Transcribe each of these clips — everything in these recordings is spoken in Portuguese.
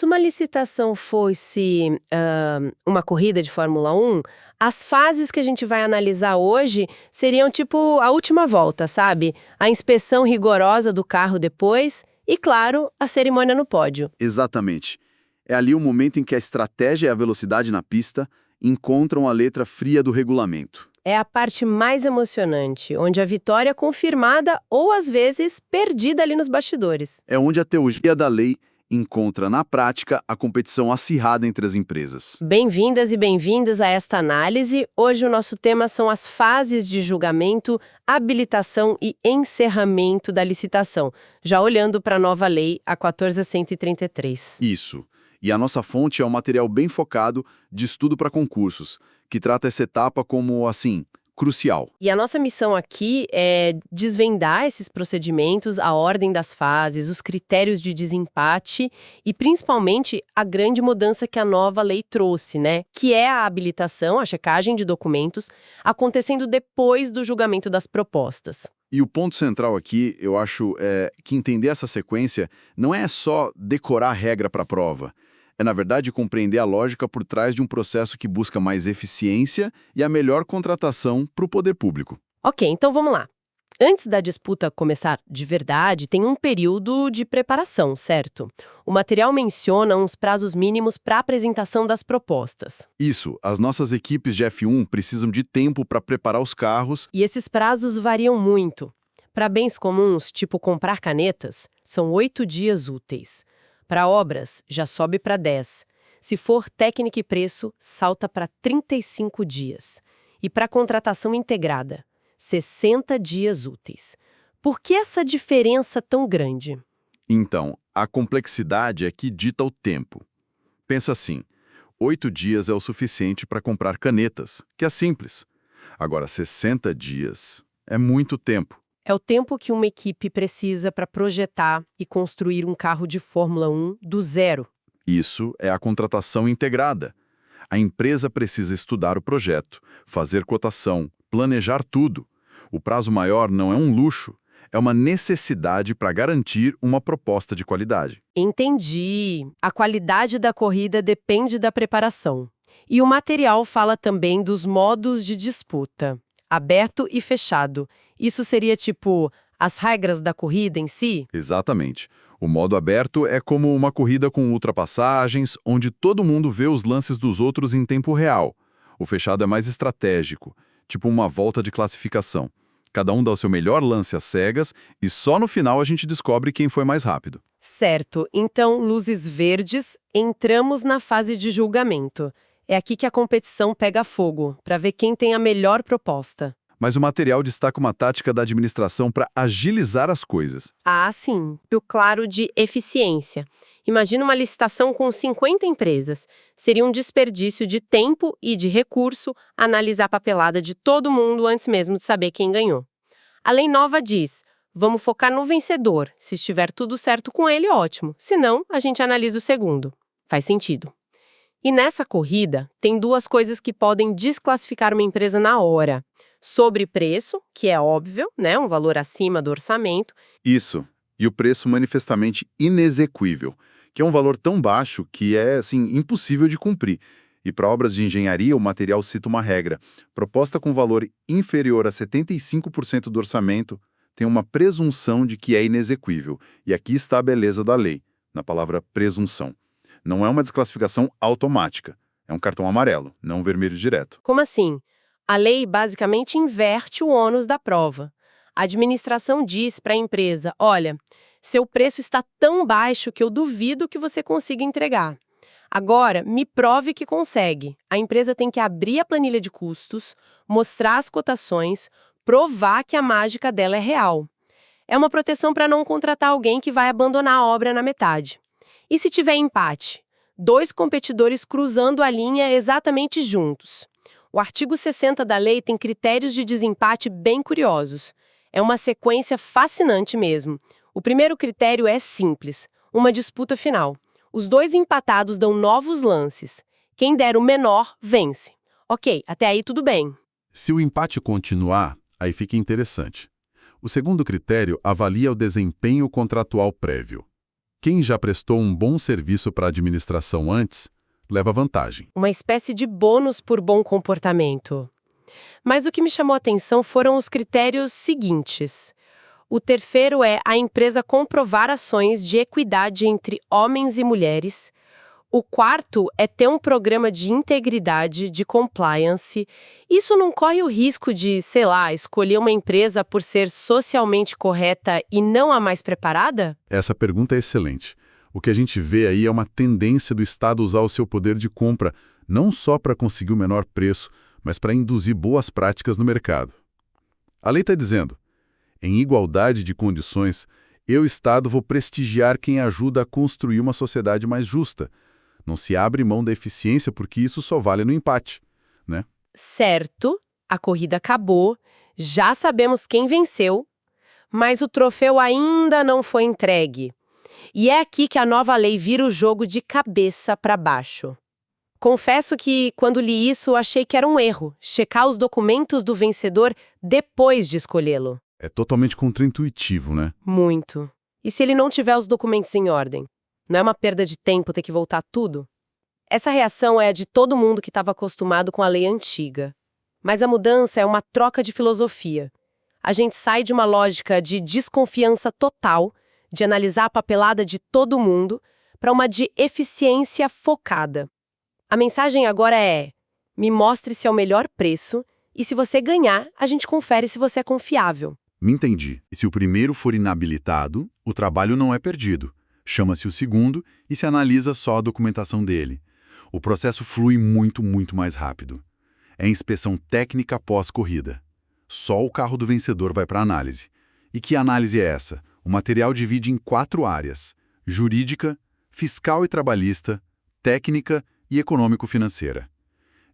Se uma licitação fosse uma corrida de Fórmula 1, as fases que a gente vai analisar hoje seriam tipo a última volta, sabe? A inspeção rigorosa do carro depois e, claro, a cerimônia no pódio. Exatamente. É ali o momento em que a estratégia e a velocidade na pista encontram a letra fria do regulamento. É a parte mais emocionante, onde a vitória é confirmada ou, às vezes, perdida ali nos bastidores. É onde a teoria da lei encontra na prática a competição acirrada entre as empresas. Bem-vindas e bem-vindos a esta análise. Hoje o nosso tema são as fases de julgamento, habilitação e encerramento da licitação, já olhando para a nova lei, a 14.133. Isso. E a nossa fonte é um material bem focado de estudo para concursos, que trata essa etapa como, assim, crucial. E a nossa missão aqui é desvendar esses procedimentos, a ordem das fases, os critérios de desempate e, principalmente, a grande mudança que a nova lei trouxe, né? Que é a habilitação, a checagem de documentos, acontecendo depois do julgamento das propostas. E o ponto central aqui, eu acho, é que entender essa sequência não é só decorar a regra para a prova. É, na verdade, compreender a lógica por trás de um processo que busca mais eficiência e a melhor contratação para o poder público. Ok, então vamos lá. Antes da disputa começar de verdade, tem um período de preparação, certo? O material menciona uns prazos mínimos para a apresentação das propostas. Isso, as nossas equipes de F1 precisam de tempo para preparar os carros. E esses prazos variam muito. Para bens comuns, tipo comprar canetas, são 8 dias úteis. Para obras, já sobe para 10. Se for técnica e preço, salta para 35 dias. E para contratação integrada, 60 dias úteis. Por que essa diferença tão grande? Então, a complexidade é que dita o tempo. Pensa assim, 8 dias é o suficiente para comprar canetas, que é simples. Agora, 60 dias é muito tempo. É o tempo que uma equipe precisa para projetar e construir um carro de Fórmula 1 do zero. Isso é a contratação integrada. A empresa precisa estudar o projeto, fazer cotação, planejar tudo. O prazo maior não é um luxo, é uma necessidade para garantir uma proposta de qualidade. Entendi. A qualidade da corrida depende da preparação. E o material fala também dos modos de disputa, aberto e fechado. Isso seria tipo as regras da corrida em si? Exatamente. O modo aberto é como uma corrida com ultrapassagens, onde todo mundo vê os lances dos outros em tempo real. O fechado é mais estratégico, tipo uma volta de classificação. Cada um dá o seu melhor lance às cegas e só no final a gente descobre quem foi mais rápido. Certo. Então, luzes verdes, entramos na fase de julgamento. É aqui que a competição pega fogo, para ver quem tem a melhor proposta. Mas o material destaca uma tática da administração para agilizar as coisas. Ah, sim. O claro de eficiência. Imagina uma licitação com 50 empresas. Seria um desperdício de tempo e de recurso analisar a papelada de todo mundo antes mesmo de saber quem ganhou. A lei nova diz, vamos focar no vencedor. Se estiver tudo certo com ele, ótimo. Se não, a gente analisa o segundo. Faz sentido. E nessa corrida, tem duas coisas que podem desclassificar uma empresa na hora. Sobre preço, que é óbvio, né, um valor acima do orçamento. Isso. E o preço manifestamente inexequível, que é um valor tão baixo que é, assim, impossível de cumprir. E para obras de engenharia, o material cita uma regra. Proposta com valor inferior a 75% do orçamento tem uma presunção de que é inexequível. E aqui está a beleza da lei, na palavra presunção. Não é uma desclassificação automática. É um cartão amarelo, não um vermelho direto. Como assim? A lei basicamente inverte o ônus da prova. A administração diz para a empresa, olha, seu preço está tão baixo que eu duvido que você consiga entregar. Agora, me prove que consegue. A empresa tem que abrir a planilha de custos, mostrar as cotações, provar que a mágica dela é real. É uma proteção para não contratar alguém que vai abandonar a obra na metade. E se tiver empate? 2 competidores cruzando a linha exatamente juntos. O artigo 60 da lei tem critérios de desempate bem curiosos. É uma sequência fascinante mesmo. O primeiro critério é simples, uma disputa final. Os 2 empatados dão novos lances. Quem der o menor, vence. Ok, até aí tudo bem. Se o empate continuar, aí fica interessante. O segundo critério avalia o desempenho contratual prévio. Quem já prestou um bom serviço para a administração antes, leva vantagem. Uma espécie de bônus por bom comportamento. Mas o que me chamou a atenção foram os critérios seguintes. O terceiro é a empresa comprovar ações de equidade entre homens e mulheres. O quarto é ter um programa de integridade, de compliance. Isso não corre o risco de, sei lá, escolher uma empresa por ser socialmente correta e não a mais preparada? Essa pergunta é excelente. O que a gente vê aí é uma tendência do Estado usar o seu poder de compra não só para conseguir o menor preço, mas para induzir boas práticas no mercado. A lei está dizendo, em igualdade de condições, eu, Estado, vou prestigiar quem ajuda a construir uma sociedade mais justa. Não se abre mão da eficiência porque isso só vale no empate, né? Certo, a corrida acabou, já sabemos quem venceu, mas o troféu ainda não foi entregue. E é aqui que a nova lei vira o jogo de cabeça para baixo. Confesso que, quando li isso, achei que era um erro, checar os documentos do vencedor depois de escolhê-lo. É totalmente contraintuitivo, né? Muito. E se ele não tiver os documentos em ordem? Não é uma perda de tempo ter que voltar tudo? Essa reação é a de todo mundo que estava acostumado com a lei antiga. Mas a mudança é uma troca de filosofia. A gente sai de uma lógica de desconfiança total, de analisar a papelada de todo mundo, para uma de eficiência focada. A mensagem agora é: me mostre se é o melhor preço, e se você ganhar, a gente confere se você é confiável. Me entendi. Se o primeiro for inabilitado, o trabalho não é perdido. Chama-se o segundo e se analisa só a documentação dele. O processo flui muito mais rápido. É inspeção técnica pós-corrida. Só o carro do vencedor vai para a análise. E que análise é essa? O material divide em 4 áreas: jurídica, fiscal e trabalhista, técnica e econômico-financeira.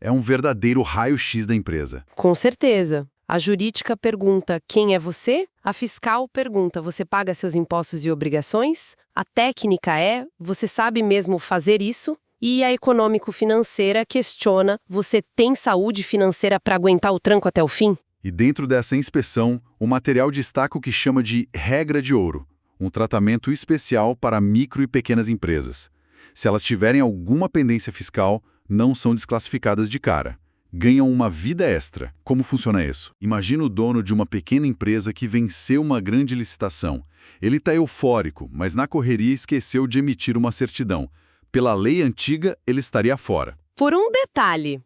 É um verdadeiro raio-x da empresa. Com certeza. A jurídica pergunta: quem é você? A fiscal pergunta: você paga seus impostos e obrigações? A técnica é: você sabe mesmo fazer isso? E a econômico-financeira questiona: você tem saúde financeira para aguentar o tranco até o fim? E dentro dessa inspeção, o material destaca o que chama de regra de ouro, um tratamento especial para micro e pequenas empresas. Se elas tiverem alguma pendência fiscal, não são desclassificadas de cara. Ganham uma vida extra. Como funciona isso? Imagina o dono de uma pequena empresa que venceu uma grande licitação. Ele está eufórico, mas na correria esqueceu de emitir uma certidão. Pela lei antiga, ele estaria fora. Por um detalhe.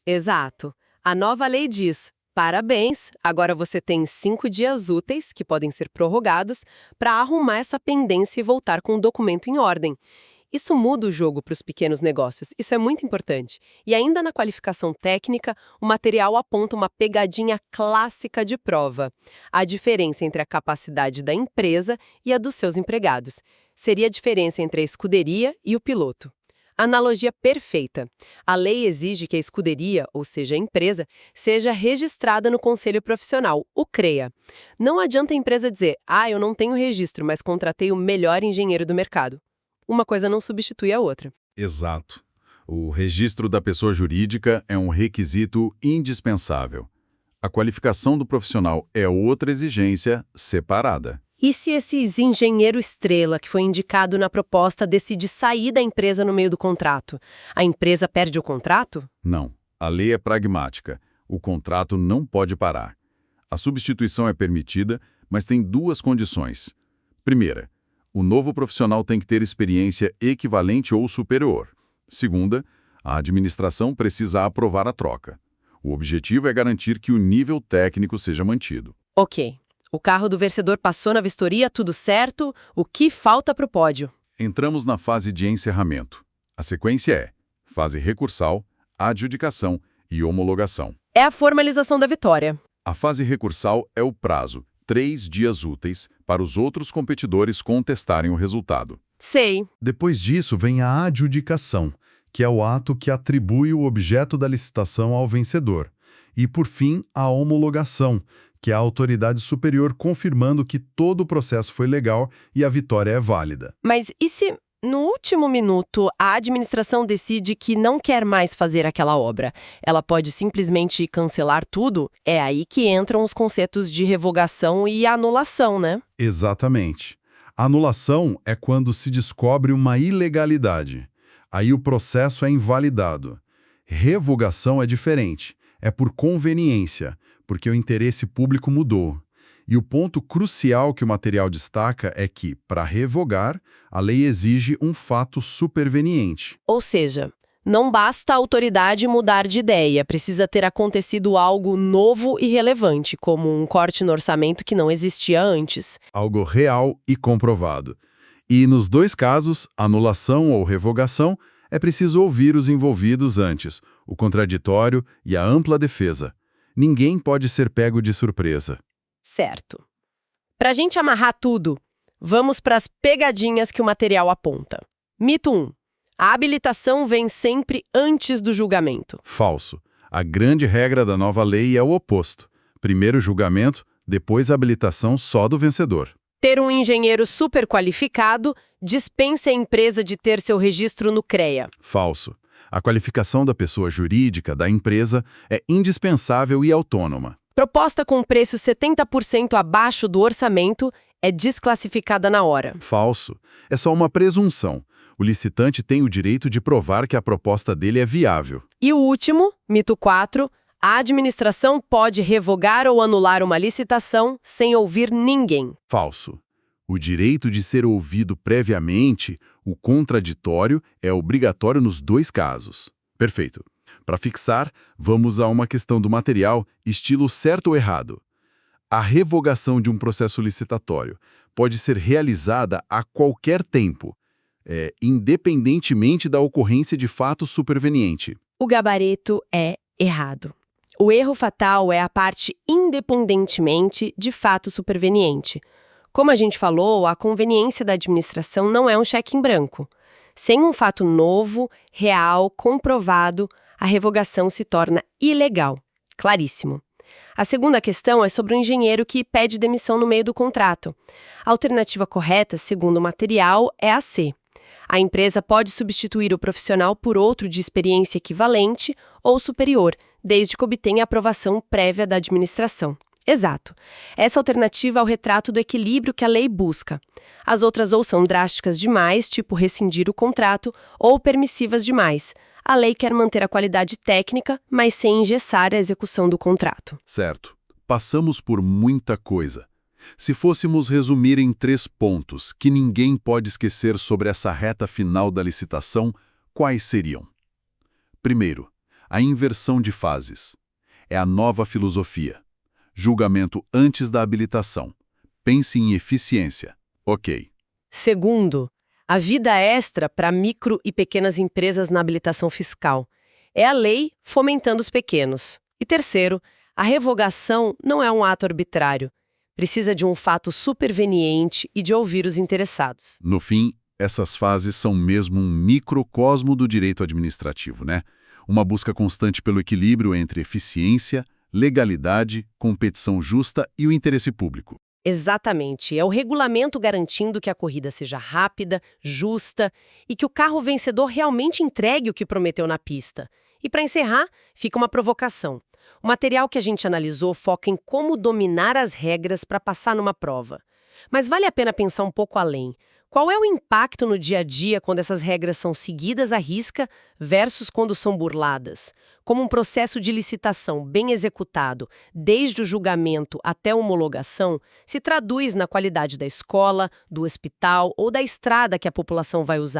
Exato. A nova lei diz: parabéns, agora você tem 5 dias úteis, que podem ser prorrogados, para arrumar essa pendência e voltar com o documento em ordem. Isso muda o jogo para os pequenos negócios, isso é muito importante. E ainda na qualificação técnica, o material aponta uma pegadinha clássica de prova: a diferença entre a capacidade da empresa e a dos seus empregados. Seria a diferença entre a escuderia e o piloto. Analogia perfeita. A lei exige que a escuderia, ou seja, a empresa, seja registrada no Conselho Profissional, o CREA. Não adianta a empresa dizer: eu não tenho registro, mas contratei o melhor engenheiro do mercado. Uma coisa não substitui a outra. Exato. O registro da pessoa jurídica é um requisito indispensável. A qualificação do profissional é outra exigência separada. E se esse engenheiro estrela que foi indicado na proposta decide sair da empresa no meio do contrato? A empresa perde o contrato? Não. A lei é pragmática. O contrato não pode parar. A substituição é permitida, mas tem 2 condições. Primeira, o novo profissional tem que ter experiência equivalente ou superior. Segunda, a administração precisa aprovar a troca. O objetivo é garantir que o nível técnico seja mantido. Ok. O carro do vencedor passou na vistoria, tudo certo. O que falta para o pódio? Entramos na fase de encerramento. A sequência é fase recursal, adjudicação e homologação. É a formalização da vitória. A fase recursal é o prazo, 3 dias úteis, para os outros competidores contestarem o resultado. Sei. Depois disso vem a adjudicação, que é o ato que atribui o objeto da licitação ao vencedor. E, por fim, a homologação, que é a autoridade superior confirmando que todo o processo foi legal e a vitória é válida. Mas e se, no último minuto, a administração decide que não quer mais fazer aquela obra? Ela pode simplesmente cancelar tudo? É aí que entram os conceitos de revogação e anulação, né? Exatamente. Anulação é quando se descobre uma ilegalidade. Aí o processo é invalidado. Revogação é diferente. É por conveniência, porque o interesse público mudou. E o ponto crucial que o material destaca é que, para revogar, a lei exige um fato superveniente. Ou seja, não basta a autoridade mudar de ideia, precisa ter acontecido algo novo e relevante, como um corte no orçamento que não existia antes. Algo real e comprovado. E nos dois casos, anulação ou revogação, é preciso ouvir os envolvidos antes, o contraditório e a ampla defesa. Ninguém pode ser pego de surpresa. Certo. Para a gente amarrar tudo, vamos para as pegadinhas que o material aponta. Mito 1. A habilitação vem sempre antes do julgamento. Falso. A grande regra da nova lei é o oposto. Primeiro julgamento, depois habilitação só do vencedor. Ter um engenheiro super qualificado dispensa a empresa de ter seu registro no CREA. Falso. A qualificação da pessoa jurídica da empresa é indispensável e autônoma. Proposta com preço 70% abaixo do orçamento é desclassificada na hora. Falso. É só uma presunção. O licitante tem o direito de provar que a proposta dele é viável. E o último, mito 4, a administração pode revogar ou anular uma licitação sem ouvir ninguém. Falso. O direito de ser ouvido previamente, o contraditório, é obrigatório nos dois casos. Perfeito. Para fixar, vamos a uma questão do material, estilo certo ou errado. A revogação de um processo licitatório pode ser realizada a qualquer tempo, independentemente da ocorrência de fato superveniente. O gabarito é errado. O erro fatal é a parte independentemente de fato superveniente. Como a gente falou, a conveniência da administração não é um cheque em branco. Sem um fato novo, real, comprovado, a revogação se torna ilegal. Claríssimo. A segunda questão é sobre o engenheiro que pede demissão no meio do contrato. A alternativa correta, segundo o material, é a C. A empresa pode substituir o profissional por outro de experiência equivalente ou superior, desde que obtenha aprovação prévia da administração. Exato. Essa alternativa é o retrato do equilíbrio que a lei busca. As outras ou são drásticas demais, tipo rescindir o contrato, ou permissivas demais. A lei quer manter a qualidade técnica, mas sem engessar a execução do contrato. Certo. Passamos por muita coisa. Se fôssemos resumir em 3 pontos que ninguém pode esquecer sobre essa reta final da licitação, quais seriam? Primeiro, a inversão de fases. É a nova filosofia. Julgamento antes da habilitação. Pense em eficiência. Ok. Segundo, a vida extra para micro e pequenas empresas na habilitação fiscal. É a lei fomentando os pequenos. E terceiro, a revogação não é um ato arbitrário. Precisa de um fato superveniente e de ouvir os interessados. No fim, essas fases são mesmo um microcosmo do direito administrativo, né? Uma busca constante pelo equilíbrio entre eficiência, legalidade, competição justa e o interesse público. Exatamente. É o regulamento garantindo que a corrida seja rápida, justa e que o carro vencedor realmente entregue o que prometeu na pista. E para encerrar, fica uma provocação. O material que a gente analisou foca em como dominar as regras para passar numa prova. Mas vale a pena pensar um pouco além. Qual é o impacto no dia a dia quando essas regras são seguidas à risca versus quando são burladas? Como um processo de licitação bem executado, desde o julgamento até a homologação, se traduz na qualidade da escola, do hospital ou da estrada que a população vai usar?